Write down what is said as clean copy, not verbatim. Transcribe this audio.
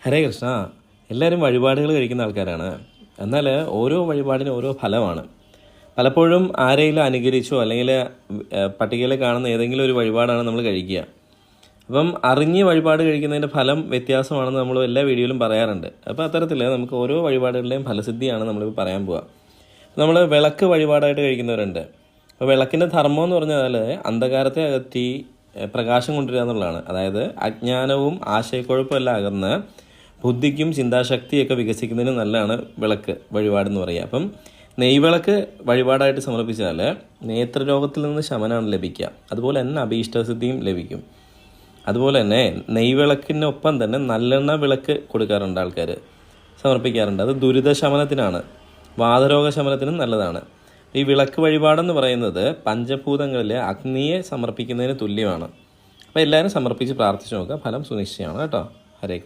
ഹരേ കൃഷ്ണ. എല്ലാവരും വഴിപാടുകൾ കഴിക്കുന്ന ആൾക്കാരാണ്. എന്നാൽ ഓരോ വഴിപാടിനും ഓരോ ഫലമാണ്. പലപ്പോഴും ആരെങ്കിലും അനുകരിച്ചോ അല്ലെങ്കിൽ പട്ടികയിൽ കാണുന്ന ഏതെങ്കിലും ഒരു വഴിപാടാണ് നമ്മൾ കഴിക്കുക. അപ്പം അറിഞ്ഞ് വഴിപാട് കഴിക്കുന്നതിൻ്റെ ഫലം വ്യത്യാസമാണെന്ന് നമ്മൾ എല്ലാ വീഡിയോയിലും പറയാറുണ്ട്. അപ്പോൾ അത്തരത്തിൽ നമുക്ക് ഓരോ വഴിപാടുകളുടെയും ഫലസിദ്ധിയാണ് നമ്മളിപ്പോൾ പറയാൻ പോവുക. നമ്മൾ വിളക്ക് വഴിപാടായിട്ട് കഴിക്കുന്നവരുണ്ട്. അപ്പോൾ വിളക്കിൻ്റെ ധർമ്മം എന്ന് പറഞ്ഞാൽ അന്ധകാരത്തെ അകറ്റി പ്രകാശം കൊണ്ടുവരിക എന്നുള്ളതാണ്. അതായത് അജ്ഞാനവും ആശയക്കുഴപ്പമെല്ലാം അകന്ന് ബുദ്ധിക്കും ചിന്താശക്തിയൊക്കെ വികസിക്കുന്നതിന് നല്ലതാണ് വിളക്ക് വഴിപാടെന്ന് പറയുക. അപ്പം നെയ്വിളക്ക് വഴിപാടായിട്ട് സമർപ്പിച്ചാൽ നേത്രരോഗത്തിൽ നിന്ന് ശമനമാണ് ലഭിക്കുക. അതുപോലെ തന്നെ അഭീഷ്ടസിദ്ധിയും ലഭിക്കും. അതുപോലെ തന്നെ നെയ്വിളക്കിനൊപ്പം തന്നെ നല്ലെണ്ണ വിളക്ക് കൊടുക്കാറുണ്ട്, ആൾക്കാർ സമർപ്പിക്കാറുണ്ട്. അത് ദുരിതശമനത്തിനാണ്, വാതരോഗ ശമനത്തിനും നല്ലതാണ്. ഈ വിളക്ക് വഴിപാടെന്ന് പറയുന്നത് പഞ്ചഭൂതങ്ങളിലെ അഗ്നിയെ സമർപ്പിക്കുന്നതിന് തുല്യമാണ്. അപ്പോൾ എല്ലാവരും സമർപ്പിച്ച് പ്രാർത്ഥിച്ച് നോക്കുക. ഫലം സുനിശ്ചയമാണ് കേട്ടോ. ഹരേ കൃഷ്ണ.